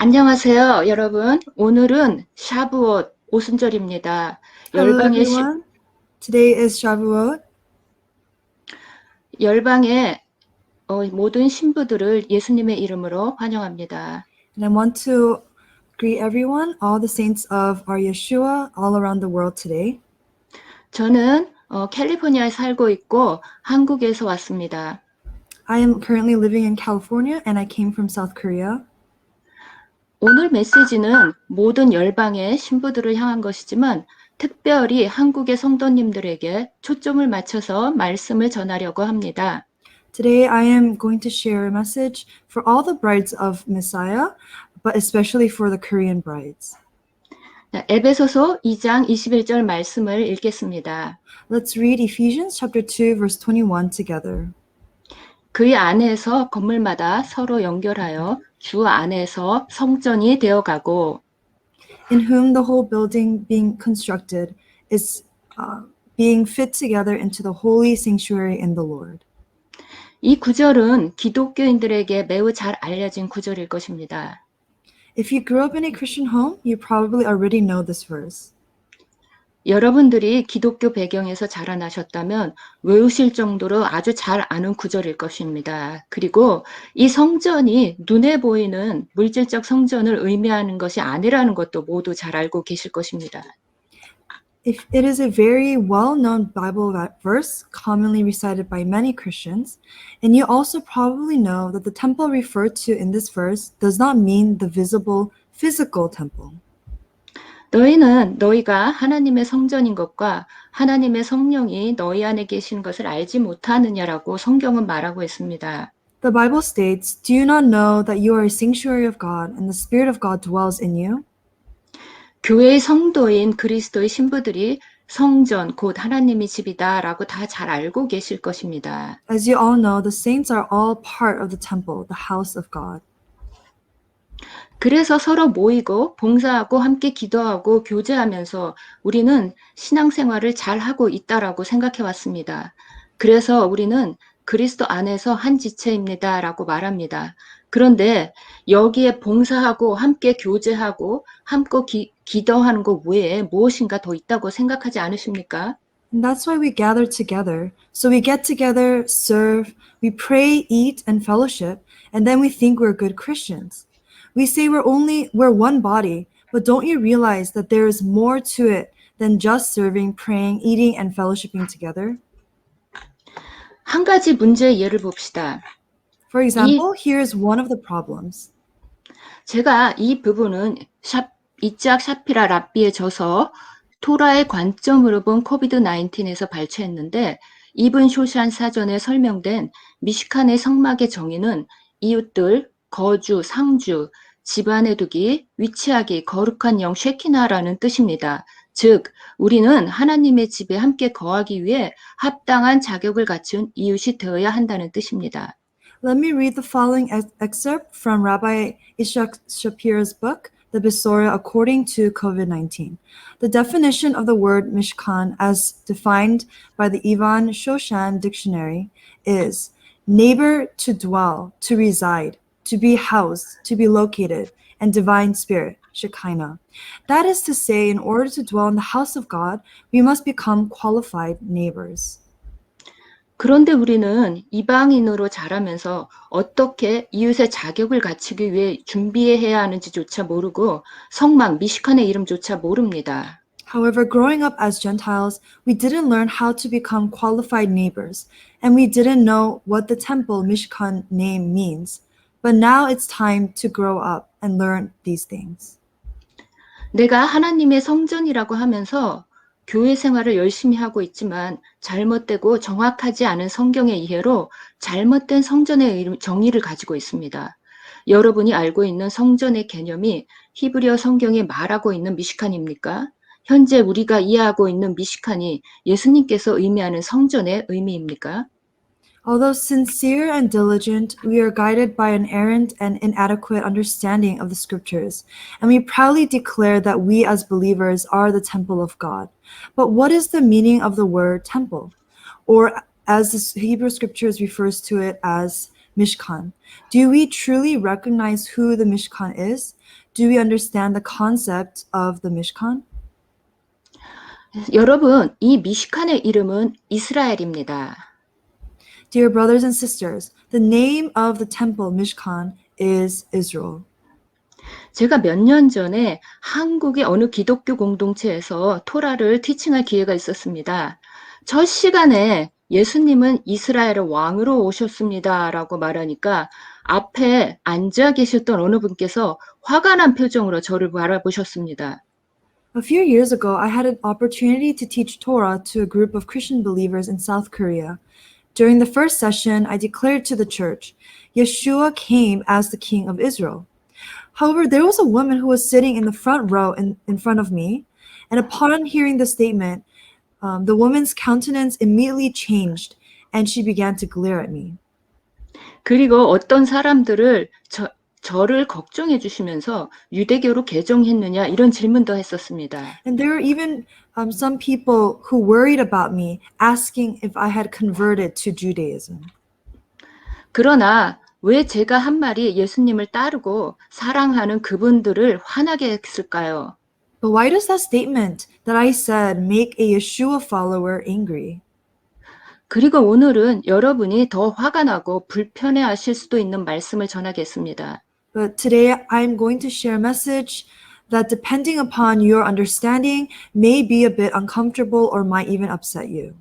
안녕하세요, 여러분. 오늘은 샤부옷 오순절입니다. Hello 열방의 everyone. Today is Shavuot, 열방의 모든 신부들을 예수님의 이름으로 환영합니다. and I want to greet everyone, all the saints of our Yeshua all around the world today. 저는 캘리포니아에 살고 있고 한국에서 왔습니다. I am currently living in California and I came from South Korea. 오늘 메시지는 모든 열방의 신부들을 향한 것이지만 특별히 한국의 성도님들에게 초점을 맞춰서 말씀을 전하려고 합니다. Today I am going to share a message for all the brides of Messiah, but especially for the Korean brides. 에베소서 2장 21절 말씀을 읽겠습니다. Let's read Ephesians chapter 2 verse 21 together. 그 안에서 건물마다 서로 연결하여 주 안에서 성전이 되어가고 In whom the whole building being constructed is being fit together into the holy sanctuary in the Lord. 이 구절은 기독교인들에게 매우 잘 알려진 구절일 것입니다. If you grew up in a Christian home, you probably already know this verse. 여러분들이 기독교 배경에서 자라나셨다면 외우실 정도로 아주 잘 아는 구절일 것입니다. 그리고 이 성전이 눈에 보이는 물질적 성전을 의미하는 것이 아니라는 것도 모두 잘 알고 계실 것입니다. If it is a very well-known Bible verse commonly recited by many Christians, and you also probably know that the temple referred to in this verse does not mean the visible physical temple. 너희는 너희가 하나님의 성전인 것과 하나님의 성령이 너희 안에 계신 것을 알지 못하느냐라고 성경은 말하고 있습니다. The Bible states, "Do you not know that you are a sanctuary of God and the Spirit of God dwells in you?" 교회의 성도인 그리스도의 신부들이 성전 곧 하나님의 집이다라고 다 잘 알고 계실 것입니다. As you all know, the saints are all part of the temple, the house of God. 그래서 서로 모이고 봉사하고 함께 기도하고 교제하면서 우리는 신앙생활을 잘 하고 있다라고 생각해 왔습니다. 그래서 우리는 그리스도 안에서 한 지체입니다라고 말합니다. 그런데 여기에 봉사하고 함께 교제하고 함께 기도하는 것 외에 무엇인가 더 있다고 생각하지 않으십니까? And that's why we gather together. So we get together, serve, we pray, eat, and fellowship, and then we think we're good Christians. We say we're one body, but don't you realize that there is more to it than just serving, praying, eating, and fellowshipping together? 한 가지 문제의 예를 봅시다. For example, here's one of the problems. 제가 이 부분은 이짝 샤피라 랍비에 져서 토라의 관점으로 본 코비드-19에서 발췌했는데 이분 쇼샨 사전에 설명된 미시칸의 성막의 정의는 이웃들, 거주, 상주, 집안에 두기, 위치하기, 거룩한 영 쉐키나라는 뜻입니다. 즉, 우리는 하나님의 집에 함께 거하기 위해 합당한 자격을 갖춘 이웃이 되어야 한다는 뜻입니다. Let me read the following excerpt from Rabbi Ishak Shapira's book, The Besorah According to COVID-19. The definition of the word Mishkan as defined by the Ivan Shoshan Dictionary is neighbor, to dwell, to reside, to be housed, to be located, and divine spirit, Shekinah. That is to say, in order to dwell in the house of God, we must become qualified neighbors. 그런데 우리는 이방인으로 자라면서 어떻게 이웃의 자격을 갖추기 위해 준비해야 하는지조차 모르고 성막 미시칸의 이름조차 모릅니다. However, growing up as Gentiles, we didn't learn how to become qualified neighbors, and we didn't know what the temple Mishkan name means. But now it's time to grow up and learn these things. 내가 하나님의 성전이라고 하면서 교회 생활을 열심히 하고 있지만 잘못되고 정확하지 않은 성경의 이해로 잘못된 성전의 정의를 가지고 있습니다. 여러분이 알고 있는 성전의 개념이 히브리어 성경에 말하고 있는 미시칸입니까? 현재 우리가 이해하고 있는 미시칸이 예수님께서 의미하는 성전의 의미입니까? Although sincere and diligent, we are guided by an errant and inadequate understanding of the scriptures, and we proudly declare that we as believers are the temple of God. But what is the meaning of the word temple? Or as the Hebrew scriptures refers to it as Mishkan. Do we truly recognize who the Mishkan is? Do we understand the concept of the Mishkan? 여러분, 이 미시칸의 이름은 이스라엘입니다. Dear brothers and sisters, the name of the temple Mishkan is Israel. 제가 몇 년 전에 한국의 어느 기독교 공동체에서 토라를 티칭할 기회가 있었습니다. 첫 시간에 예수님은 이스라엘의 왕으로 오셨습니다라고 말하니까 앞에 앉아 계셨던 어느 분께서 화가 난 표정으로 저를 바라보셨습니다. A few years ago, I had an opportunity to teach Torah to a group of Christian believers in South Korea. During the first session, I declared to the church, Yeshua came as the King of Israel. However, there was a woman who was sitting in the front row in front of me, and upon hearing the statement, the woman's countenance immediately changed, and she began to glare at me. 그리고 어떤 사람들을 저를 걱정해 주시면서 유대교로 개종했느냐 이런 질문도 했었습니다. And there were even some people who worried about me, asking if I had converted to Judaism. 그러나 왜 제가 한 말이 예수님을 따르고 사랑하는 그분들을 화나게 했을까요? But why does that statement that I said make a Yeshua follower angry? 그리고 오늘은 여러분이 더 화가 나고 불편해 하실 수도 있는 말씀을 전하겠습니다. But today I'm going to share a message that, depending upon your understanding, may be a bit uncomfortable or might even upset you.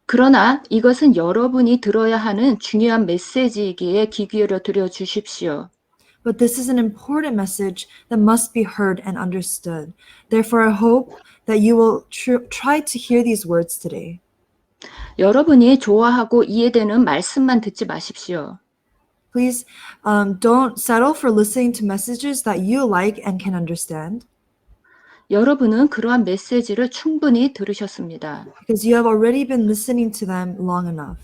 그러나 이것은 여러분이 들어야 하는 중요한 메시지이기에 귀 기울여 들여 주십시오. But this is an important message that must be heard and understood. Therefore, I hope that you will try to hear these words today. 여러분이 좋아하고 이해되는 말씀만 듣지 마십시오. Please don't settle for listening to messages that you like and can understand, 여러분은 그러한 메시지를 충분히 들으셨습니다. because you have already been listening to them long enough.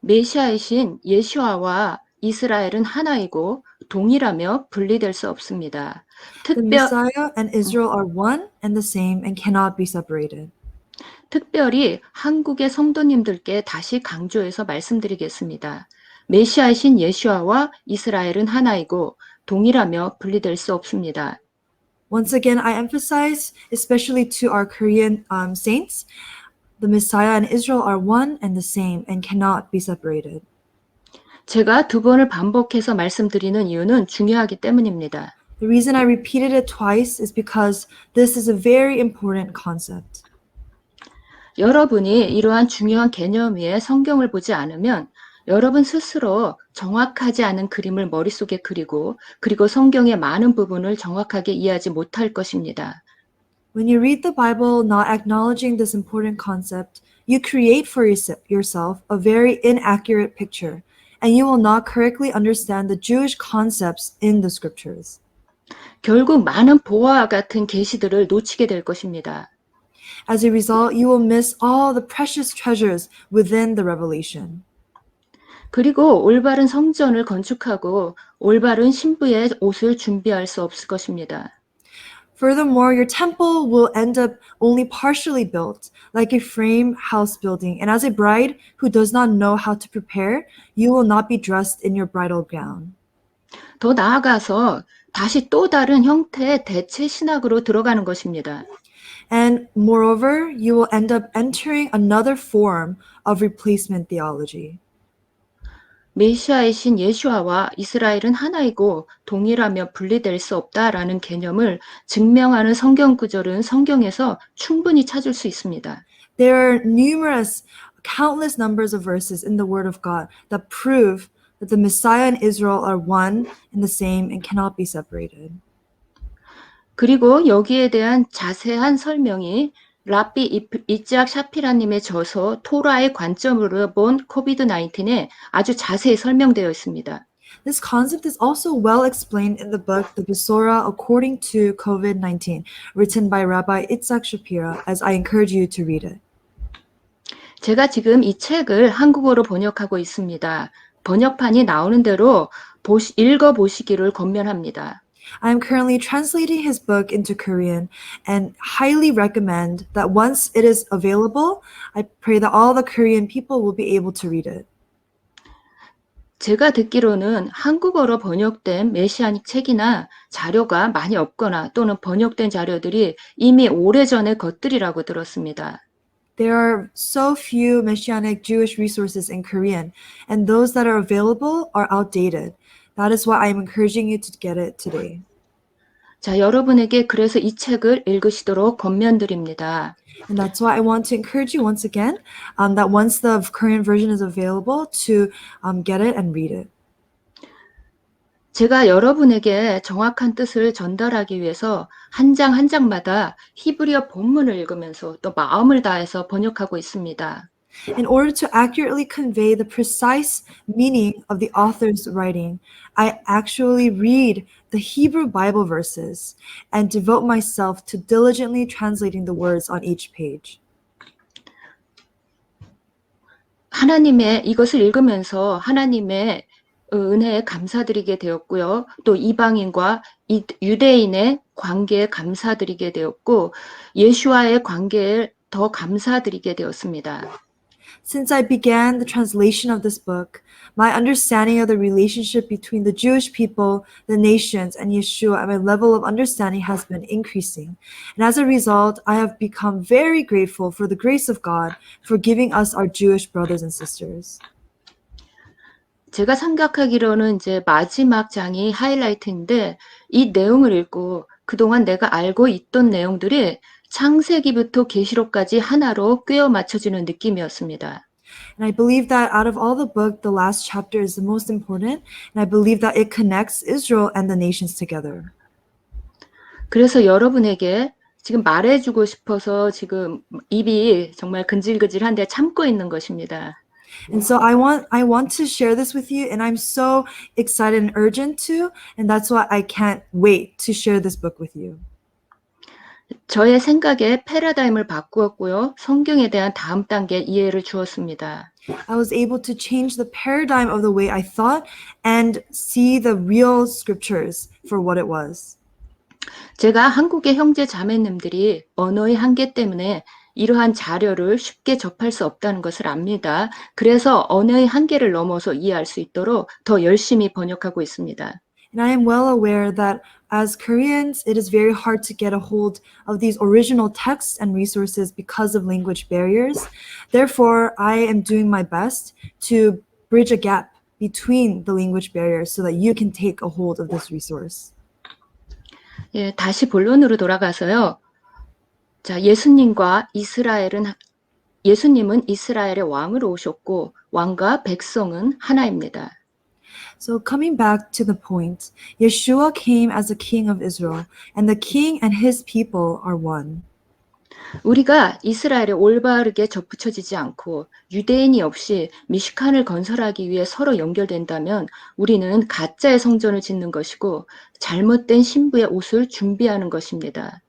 메시아이신 예수아와 이스라엘은 하나이고 동일하며 분리될 수 없습니다. The Messiah and Israel are one and the same and cannot be separated. 특별히 한국의 성도님들께 다시 강조해서 말씀드리겠습니다. 메시아이신 예수아와 이스라엘은 하나이고 동일하며 분리될 수 없습니다. Once again, I emphasize, especially to our Korean saints, the Messiah and Israel are one and the same and cannot be separated. 제가 두 번을 반복해서 말씀드리는 이유는 중요하기 때문입니다. The reason I repeated it twice is because this is a very important concept. 여러분이 이러한 중요한 개념 위에 성경을 보지 않으면 여러분 스스로 정확하지 않은 그림을 머릿속에 그리고 성경의 많은 부분을 정확하게 이해하지 못할 것입니다. When you read the Bible not acknowledging this important concept, you create for yourself a very inaccurate picture, and you will not correctly understand the Jewish concepts in the scriptures. 결국 많은 보화와 같은 계시들을 놓치게 될 것입니다. As a result, you will miss all the precious treasures within the revelation. 그리고 올바른 성전을 건축하고 올바른 신부의 옷을 준비할 수 없을 것입니다. Furthermore, your temple will end up only partially built, like a frame house building, and as a bride who does not know how to prepare, you will not be dressed in your bridal gown. 더 나아가서 다시 또 다른 형태의 대체 신학으로 들어가는 것입니다. And moreover, you will end up entering another form of replacement theology. 메시아이신 예수아와 이스라엘은 하나이고 동일하며 분리될 수 없다라는 개념을 증명하는 성경 구절은 성경에서 충분히 찾을 수 있습니다. There are countless numbers of verses in the Word of God that prove that the Messiah and Israel are one and the same and cannot be separated. 그리고 여기에 대한 자세한 설명이 랍비 이츠학 샤피라님의 저서 토라의 관점으로 본 코비드-19에 아주 자세히 설명되어 있습니다. This concept is also well explained in the book The Besorah According to COVID-19, written by Rabbi Itzhak Shapira, as I encourage you to read it. 제가 지금 이 책을 한국어로 번역하고 있습니다. 번역판이 나오는 대로 읽어보시기를 권면합니다. I am currently translating his book into Korean and highly recommend that once it is available, I pray that all the Korean people will be able to read it. 제가 듣기로는 한국어로 번역된 메시아닉 책이나 자료가 많이 없거나 또는 번역된 자료들이 이미 오래전의 것들이라고 들었습니다. There are so few messianic Jewish resources in Korean, and those that are available are outdated. That is why I am encouraging you to get it today. 자, 여러분에게 그래서 이 책을 읽으시도록 권면드립니다. And that's why I want to encourage you once again that once the Korean version is available, to get it and read it. 제가 여러분에게 정확한 뜻을 전달하기 위해서 한 장 한 장마다 히브리어 본문을 읽으면서 또 마음을 다해서 번역하고 있습니다. In order to accurately convey the precise meaning of the author's writing, I actually read the Hebrew Bible verses and devote myself to diligently translating the words on each page. 하나님의 이것을 읽으면서 하나님의 은혜에 감사드리게 되었고요. 또 이방인과 유대인의 관계에 감사드리게 되었고 예수와의 관계에 더 감사드리게 되었습니다. Since I began the translation of this book, my understanding of the relationship between the Jewish people, the nations, and Yeshua and my level of understanding has been increasing. And as a result, I have become very grateful for the grace of God for giving us our Jewish brothers and sisters. 제가 생각하기로는 이제 마지막 장이 하이라이트인데 이 내용을 읽고 그동안 내가 알고 있던 내용들이 창세기부터 계시록까지 하나로 꿰어 맞춰지는 느낌이었습니다. And I believe that out of all the book, the last chapter is the most important. And I believe that it connects Israel and the nations together. 그래서 여러분에게 지금 말해주고 싶어서 지금 입이 정말 근질근질한데 참고 있는 것입니다. And so I want to share this with you, and I'm so excited and urgent to, and that's why I can't wait to share this book with you. 저의 생각에 패러다임을 바꾸었고요. 성경에 대한 다음 단계 이해를 주었습니다. I was able to change the paradigm of the way I thought and see the real scriptures for what it was. 제가 한국의 형제 자매님들이 언어의 한계 때문에 이러한 자료를 쉽게 접할 수 없다는 것을 압니다. 그래서 언어의 한계를 넘어서 이해할 수 있도록 더 열심히 번역하고 있습니다. And I am well aware that as Koreans, it is very hard to get a hold of these original texts and resources because of language barriers. Therefore, I am doing my best to bridge a gap between the language barriers so that you can take a hold of this resource. 예, 다시 본론으로 돌아가서요. 자, 예수님은 이스라엘의 왕으로 오셨고 왕과 백성은 하나입니다. So coming back to the point, Yeshua came as a king of Israel, and the king and his people are one. 우리가 이스라엘에 올바르게 접붙여지지 않고 유대인이 없이 미시칸을 건설하기 위해 서로 연결된다면 우리는 가짜의 성전을 짓는 것이고 잘못된 신부의 옷을 준비하는 것입니다.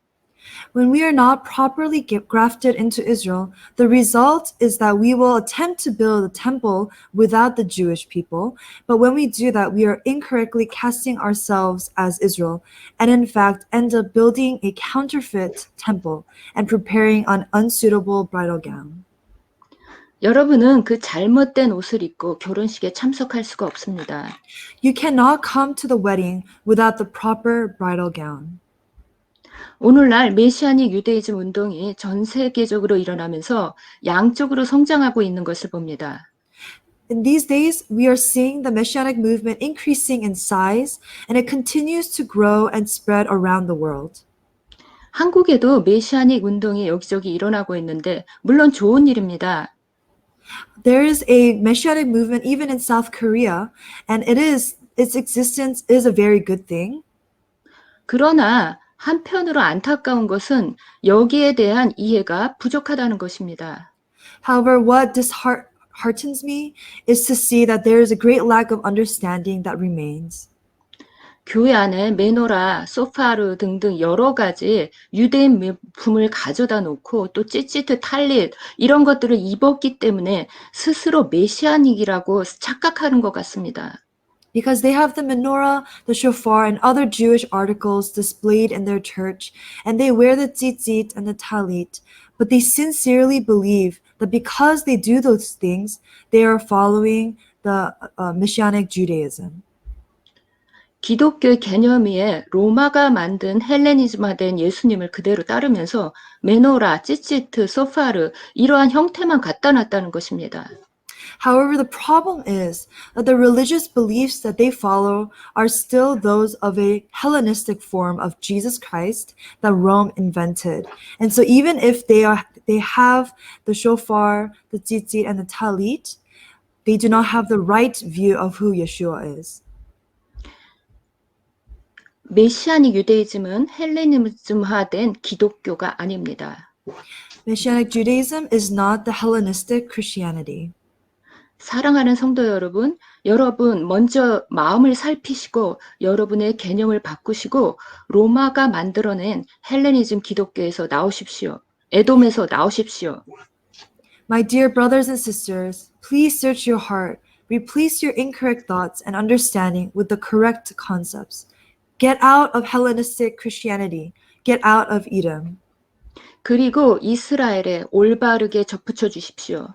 When we are not properly grafted into Israel, the result is that we will attempt to build a temple without the Jewish people. But when we do that, we are incorrectly casting ourselves as Israel, and in fact end up building a counterfeit temple and preparing an unsuitable bridal gown. 여러분은 그 잘못된 옷을 입고 결혼식에 참석할 수가 없습니다. You cannot come to the wedding without the proper bridal gown. 오늘날 메시아닉 유대이즘 운동이 전 세계적으로 일어나면서 양쪽으로 성장하고 있는 것을 봅니다. In these days, we are seeing the Messianic movement increasing in size, and it continues to grow and spread around the world. 한국에도 메시아닉 운동이 여기저기 일어나고 있는데 물론 좋은 일입니다. There is a Messianic movement even in South Korea, and its existence is a very good thing. 그러나 한편으로 안타까운 것은 여기에 대한 이해가 부족하다는 것입니다. However, what disheartens me is to see that there is a great lack of understanding that remains. 교회 안에 메노라, 소파르 등등 여러 가지 유대인 물품을 가져다 놓고 또 찌찌트, 탈릿 이런 것들을 입었기 때문에 스스로 메시아닉이라고 착각하는 것 같습니다. Because they have the menorah, the shofar, and other Jewish articles displayed in their church, and they wear the tzitzit and the talit, but they sincerely believe that because they do those things, they are following the Messianic Judaism. 기독교의 개념 위에 로마가 만든 헬레니즘화된 예수님을 그대로 따르면서 메노라, 찌찌트, 소파르 이러한 형태만 갖다 놨다는 것입니다. However, the problem is that the religious beliefs that they follow are still those of a Hellenistic form of Jesus Christ that Rome invented. And so even if they have the shofar, the tzitzit, and the talit, they do not have the right view of who Yeshua is. 메시아닉 유대이즘은 헬레니즘화된 기독교가 아닙니다. Messianic Judaism is not the Hellenistic Christianity. 사랑하는 성도 여러분, 여러분 먼저 마음을 살피시고 여러분의 개념을 바꾸시고 로마가 만들어낸 헬레니즘 기독교에서 나오십시오. 에돔에서 나오십시오. My dear brothers and sisters, please search your heart, replace your incorrect thoughts and understanding with the correct concepts. Get out of Hellenistic Christianity. Get out of Edom. 그리고 이스라엘에 올바르게 접붙여 주십시오.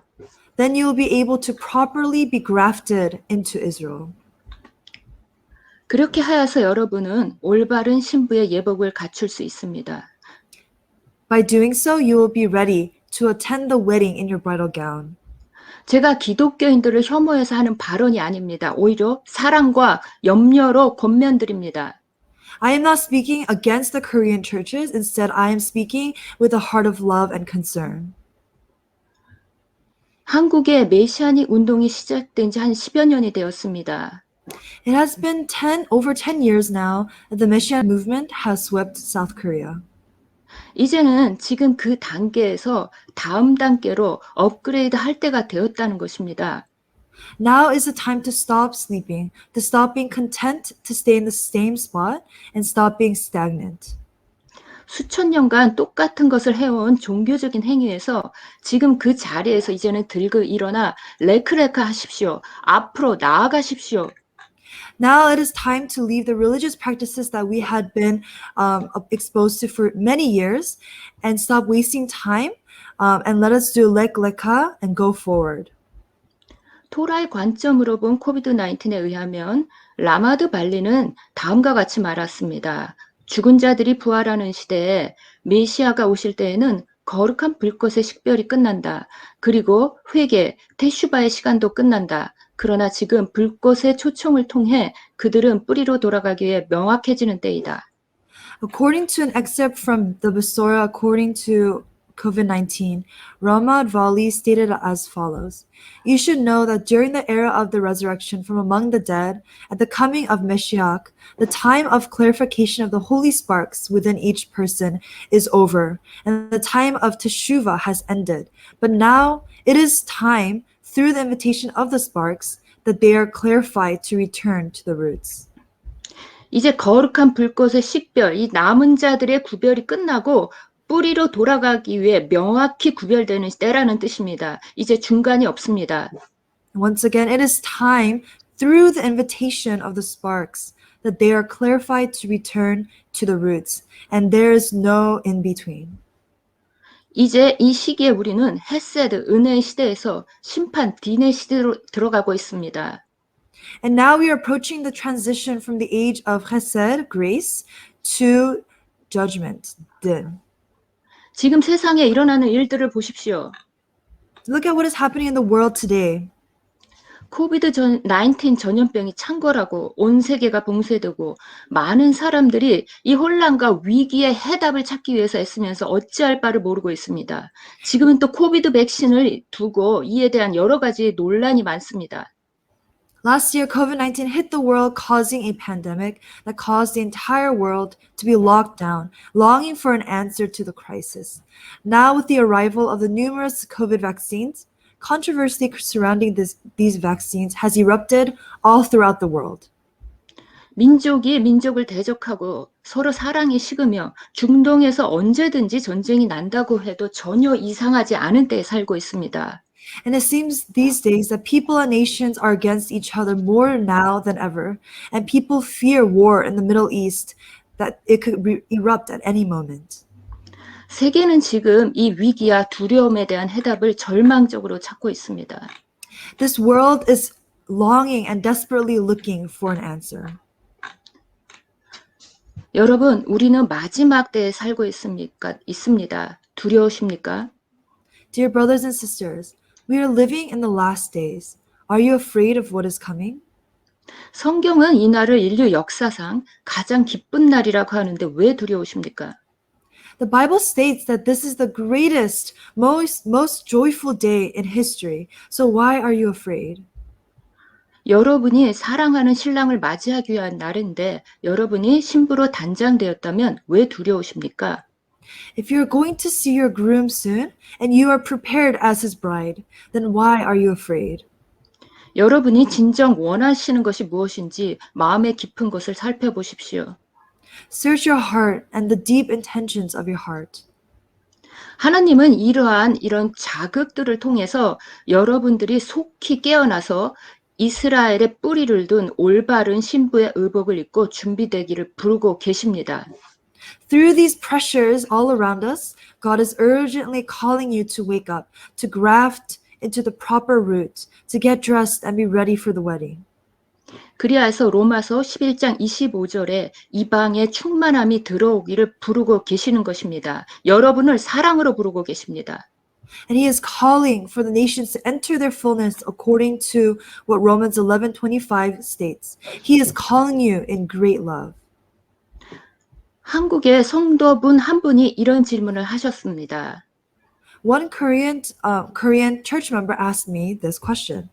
Then you will be able to properly be grafted into Israel. 그렇게 하여서 여러분은 올바른 신부의 예복을 갖출 수 있습니다. By doing so, you will be ready to attend the wedding in your bridal gown. 제가 기독교인들을 혐오해서 하는 발언이 아닙니다. 오히려 사랑과 염려로 권면드립니다. I am not speaking against the Korean churches. Instead, I am speaking with a heart of love and concern. 한국의 메시아닉 운동이 시작된 지 한 10여 년이 되었습니다. It has been over 10 years now that the Messianic movement has swept South Korea. 이제는 지금 그 단계에서 다음 단계로 업그레이드 할 때가 되었다는 것입니다. Now is the time to stop sleeping, to stop being content to stay in the same spot, and stop being stagnant. 수천 년간 똑같은 것을 해온 종교적인 행위에서 지금 그 자리에서 이제는 들고 일어나 레크레카 하십시오. 앞으로 나아가십시오. Now it is time to leave the religious practices that we had been exposed to for many years and stop wasting time and let us do lek leka and go forward. 토라의 관점으로 본 코비드-19에 의하면 라마드 발리는 다음과 같이 말했습니다. 죽은 자들이 부활하는 시대에 메시아가 오실 때에는 거룩한 불꽃의 식별이 끝난다. 그리고 회개, 테슈바의 시간도 끝난다. 그러나 지금 불꽃의 초청을 통해 그들은 뿌리로 돌아가기 위해 명확해지는 때이다. According to an excerpt from the Besorah according to COVID-19, Rama Advali stated as follows: You should know that during the era of the resurrection from among the dead, at the coming of Mashiach, the time of clarification of the holy sparks within each person is over, and the time of teshuvah has ended. But now it is time, through the invitation of the sparks, that they are clarified to return to the roots. 이제 거룩한 불꽃의 식별, 이 남은 자들의 구별이 끝나고 뿌리로 돌아가기 위해 명확히 구별되는 때라는 뜻입니다. 이제 중간이 없습니다. Once again, it is time, through the invitation of the sparks, that they are clarified to return to the roots, and there is no in-between. 이제 이 시기에 우리는 헤세드, 은혜의 시대에서 심판, 딘의 시대로 들어가고 있습니다. And now we are approaching the transition from the age of chesed, grace, to judgment, din. 지금 세상에 일어나는 일들을 보십시오. Look at what is happening in the world today. 코비드-19 전염병이 창궐하고 온 세계가 봉쇄되고 많은 사람들이 이 혼란과 위기의 해답을 찾기 위해서 애쓰면서 어찌할 바를 모르고 있습니다. 지금은 또 코비드 백신을 두고 이에 대한 여러 가지 논란이 많습니다. Last year, COVID-19 hit the world, causing a pandemic that caused the entire world to be locked down, longing for an answer to the crisis. Now, with the arrival of the numerous COVID vaccines, controversy surrounding these vaccines has erupted all throughout the world. 민족이 민족을 대적하고 서로 사랑이 식으며 중동에서 언제든지 전쟁이 난다고 해도 전혀 이상하지 않은 때에 살고 있습니다. And it seems these days that people and nations are against each other more now than ever, and people fear war in the Middle East, that it could erupt at any moment. 세계는 지금 이 위기와 두려움에 대한 해답을 절망적으로 찾고 있습니다. This world is longing and desperately looking for an answer. 여러분, 우리는 마지막 때에 살고 있습니다. 두려우십니까? Dear brothers and sisters, we are living in the last days. Are you afraid of what is coming? 성경은 이 날을 인류 역사상 가장 기쁜 날이라고 하는데 왜 두려우십니까? The Bible states that this is the greatest, most joyful day in history. So why are you afraid? 여러분이 사랑하는 신랑을 맞이하기 위한 날인데 여러분이 신부로 단장되었다면 왜 두려우십니까? If you're going to see your groom soon and you are prepared as his bride, then why are you afraid? 여러분이 진정 원하시는 것이 무엇인지 마음의 깊은 것을 살펴보십시오. Search your heart and the deep intentions of your heart. 하나님은 이런 자극들을 통해서 여러분들이 속히 깨어나서 이스라엘의 뿌리를 둔 올바른 신부의 의복을 입고 준비되기를 부르고 계십니다. Through these pressures all around us, God is urgently calling you to wake up, to graft into the proper root, to get dressed and be ready for the wedding. 그리하여서 로마서 11장 25절에 이방의 충만함이 들어오기를 부르고 계시는 것입니다. 여러분을 사랑으로 부르고 계십니다. And he is calling for the nations to enter their fullness according to what Romans 11:25 states. He is calling you in great love. 한국의 성도분 한 분이 이런 질문을 하셨습니다. One Korean church member asked me this question.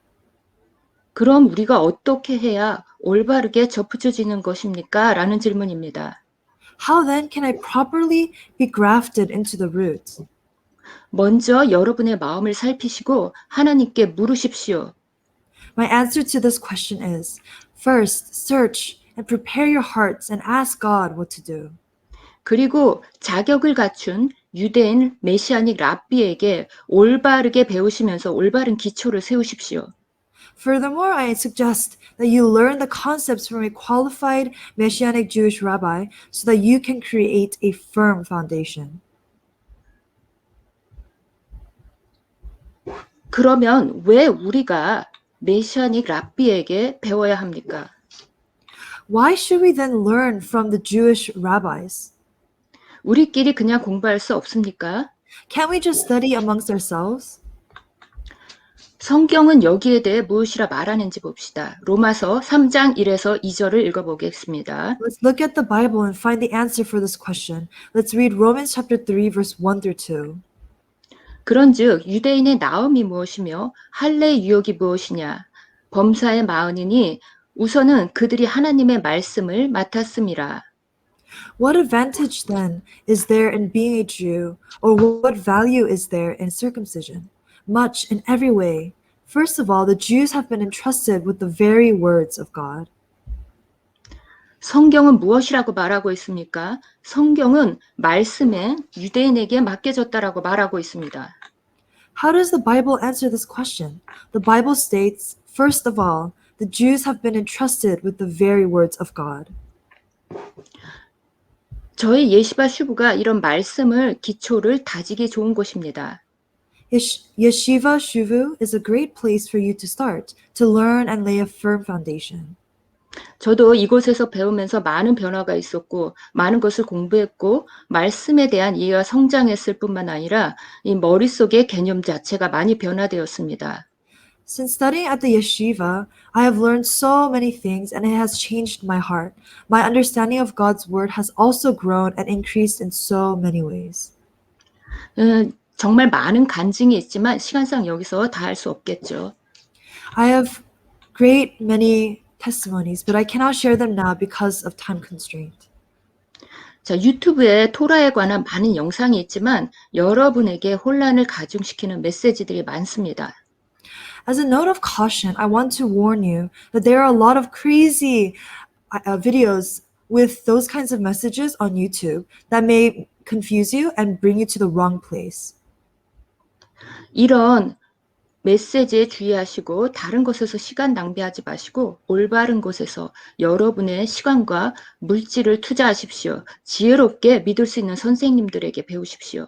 그럼 우리가 어떻게 해야 올바르게 접붙여지는 것입니까? 라는 질문입니다. How then can I properly be grafted into the root? 먼저 여러분의 마음을 살피시고 하나님께 물으십시오. My answer to this question is, first, search and prepare your hearts and ask God what to do. 그리고 자격을 갖춘 유대인 메시아닉 랍비에게 올바르게 배우시면서 올바른 기초를 세우십시오. Furthermore, I suggest that you learn the concepts from a qualified Messianic Jewish rabbi so that you can create a firm foundation. 그러면 왜 우리가 메시아닉 랍비에게 배워야 합니까? Why should we then learn from the Jewish rabbis? 우리끼리 그냥 공부할 수 없습니까? Can't we just study amongst ourselves? 성경은 여기에 대해 무엇이라 말하는지 봅시다. 로마서 3장 1에서 2절을 읽어보겠습니다. Let's look at the Bible and find the answer for this question. Let's read Romans chapter 3 verse 1 through 2. 그런즉 유대인의 나음이 무엇이며 할례의 유혹이 무엇이냐? 범사의 마흔이니 우선은 그들이 하나님의 말씀을 맡았음이라. What advantage then is there in being a Jew, or what value is there in circumcision? Much in every way. First of all, the Jews have been entrusted with the very words of God. 성경은 무엇이라고 말하고 있습니까? 성경은 말씀에 유대인에게 맡겨졌다라고 말하고 있습니다. How does the Bible answer this question? The Bible states, first of all, the Jews have been entrusted with the very words of God. 저희 예시바 슈브가 이런 말씀을 기초를 다지기 좋은 곳입니다. Yeshiva Shuvu is a great place for you to start, to learn and lay a firm foundation. 저도 이곳에서 배우면서 많은 변화가 있었고 많은 것을 공부했고 말씀에 대한 이해가 성장했을 뿐만 아니라 이 머릿속의 개념 자체가 많이 변화되었습니다. Since studying at the yeshiva, I have learned so many things and it has changed my heart. My understanding of God's word has also grown and increased in so many ways. 정말 많은 간증이 있지만 시간상 여기서 다 할 수 없겠죠. I have great many testimonies, but I cannot share them now because of time constraint. 자, 유튜브에 토라에 관한 많은 영상이 있지만 여러분에게 혼란을 가중시키는 메시지들이 많습니다. As a note of caution, I want to warn you that there are a lot of crazy videos with those kinds of messages on YouTube that may confuse you and bring you to the wrong place. 이런 메시지에 주의하시고 다른 곳에서 시간 낭비하지 마시고 올바른 곳에서 여러분의 시간과 물질을 투자하십시오. 지혜롭게 믿을 수 있는 선생님들에게 배우십시오.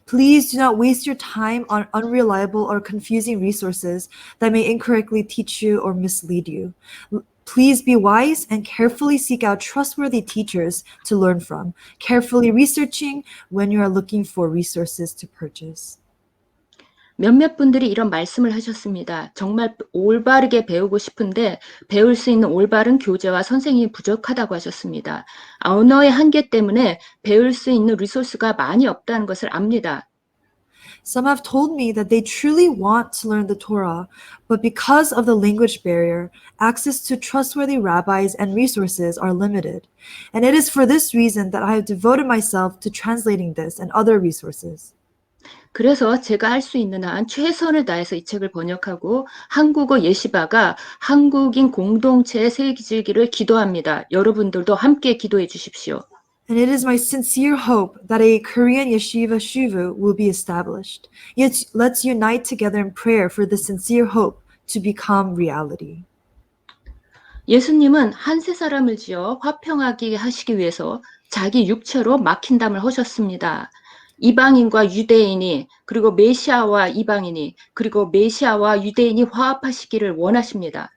Please do not waste your time on unreliable or confusing resources that may incorrectly teach you or mislead you. Please be wise and carefully seek out trustworthy teachers to learn from, carefully researching when you are looking for resources to purchase. 몇몇 분들이 이런 말씀을 하셨습니다. 정말 올바르게 배우고 싶은데 배울 수 있는 올바른 교재와 선생님이 부족하다고 하셨습니다. 언어의 한계 때문에 배울 수 있는 리소스가 많이 없다는 것을 압니다. Some have told me that they truly want to learn the Torah, but because of the language barrier, access to trustworthy rabbis and resources are limited. And it is for this reason that I have devoted myself to translating this and other resources. 그래서 제가 할 수 있는 한 최선을 다해서 이 책을 번역하고 한국어 예시바가 한국인 공동체에 새기지기를 기도합니다. 여러분들도 함께 기도해 주십시오. And it is my sincere hope that a Korean yeshiva shuvu will be established. Yet let's unite together in prayer for this sincere hope to become reality. 예수님은 한 세 사람을 지어 화평하게 하시기 위해서 자기 육체로 막힌 담을 허셨습니다. 이방인과 유대인이 그리고 메시아와 이방인이 그리고 메시아와 유대인이 화합하시기를 원하십니다.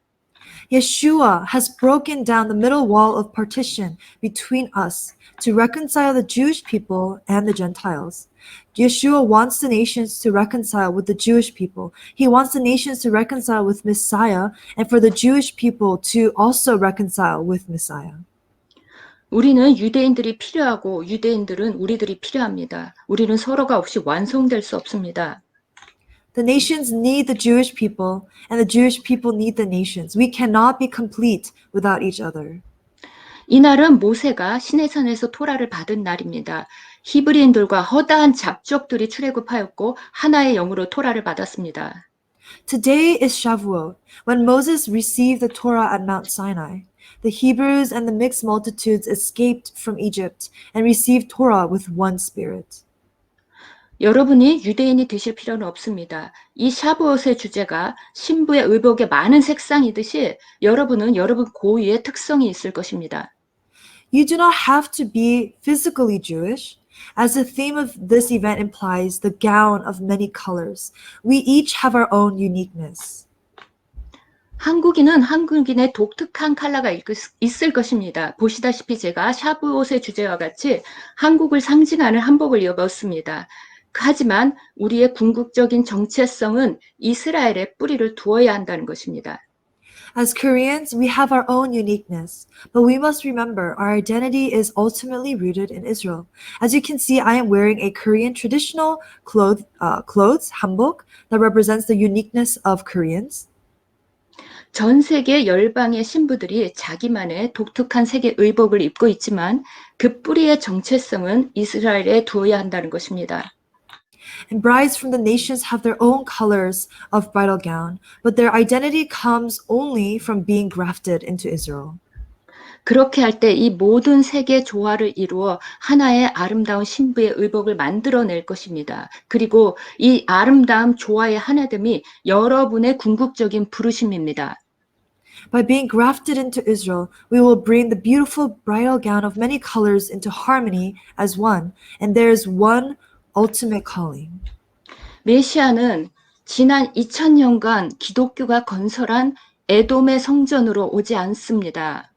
Yeshua has broken down the middle wall of partition between us to reconcile the Jewish people and the Gentiles. Yeshua wants the nations to reconcile with the Jewish people. He wants the nations to reconcile with Messiah and for the Jewish people to also reconcile with Messiah. 우리는 유대인들이 필요하고 유대인들은 우리들이 필요합니다. 우리는 서로가 없이 완성될 수 없습니다. The nations need the Jewish people, and the Jewish people need the nations. We cannot be complete without each other. 이날은 모세가 시내산에서 토라를 받은 날입니다. 히브리인들과 허다한 잡족들이 출애굽하였고 하나의 영으로 토라를 받았습니다. Today is Shavuot, when Moses received the Torah at Mount Sinai. The Hebrews and the mixed multitudes escaped from Egypt and received Torah with one spirit. 여러분이 유대인이 되실 필요는 없습니다. 이 샤브옷의 주제가 신부의 의복에 많은 색상이듯이 여러분은 여러분 고유의 특성이 있을 것입니다. You do not have to be physically Jewish, as the theme of this event implies the gown of many colors. We each have our own uniqueness. 한국인은 한국인의 독특한 컬러가 있을 것입니다. 보시다시피 제가 샤브옷의 주제와 같이 한국을 상징하는 한복을 입었습니다. 하지만 우리의 궁극적인 정체성은 이스라엘에 뿌리를 두어야 한다는 것입니다. As Koreans, we have our own uniqueness, but we must remember our identity is ultimately rooted in Israel. As you can see, I am wearing a Korean traditional clothes, hanbok, that represents the uniqueness of Koreans. 전 세계 열방의 신부들이 자기만의 독특한 색의 의복을 입고 있지만 그 뿌리의 정체성은 이스라엘에 두어야 한다는 것입니다. And brides from the nations have their own colors of bridal gown, but their identity comes only from being grafted into Israel. 그렇게 할 때 이 모든 색의 조화를 이루어 하나의 아름다운 신부의 의복을 만들어낼 것입니다. 그리고 이 아름다운 조화의 하나됨이 여러분의 궁극적인 부르심입니다. By being grafted into Israel, we will bring the beautiful bridal gown of many colors into harmony as one, and there is one ultimate calling. 메시아는 지난 2000년간 기독교가 건설한 에돔의 성전으로 오지 않습니다.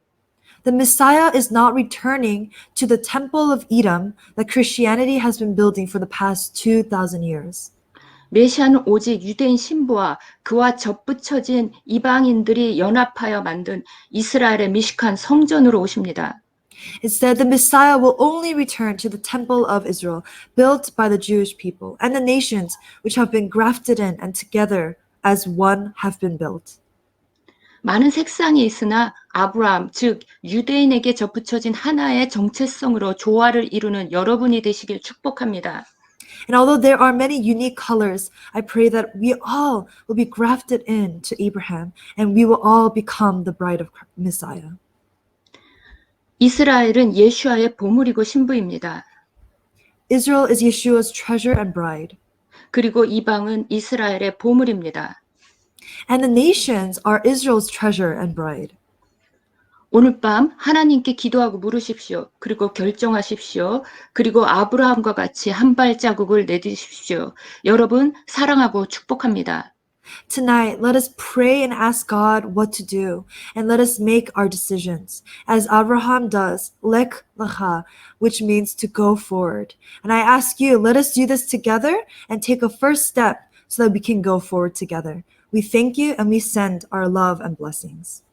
The Messiah is not returning to the temple of Edom that Christianity has been building for the past 2,000 years. 메시아는 오직 유대인 신부와 그와 접붙여진 이방인들이 연합하여 만든 이스라엘의 미식한 성전으로 오십니다. Instead, the Messiah will only return to the temple of Israel, built by the Jewish people, and the nations which have been grafted in and together as one have been built. 많은 색상이 있으나 아브라함, 즉 유대인에게 접붙여진 하나의 정체성으로 조화를 이루는 여러분이 되시길 축복합니다. And although there are many unique colors, I pray that we all will be grafted in to Abraham and we will all become the bride of Messiah. 이스라엘은 예슈아의 보물이고 신부입니다. Israel is Yeshua's treasure and bride. 그리고 이방은 이스라엘의 보물입니다. And the nations are Israel's treasure and bride. 오늘 밤 하나님께 기도하고 물으십시오. 그리고 결정하십시오. 그리고 아브라함과 같이 한 발자국을 내디십시오. 여러분 사랑하고 축복합니다. Tonight, let us pray and ask God what to do, and let us make our decisions. As Abraham does, lek lecha, which means to go forward. And I ask you, let us do this together and take a first step so that we can go forward together. We thank you and we send our love and blessings.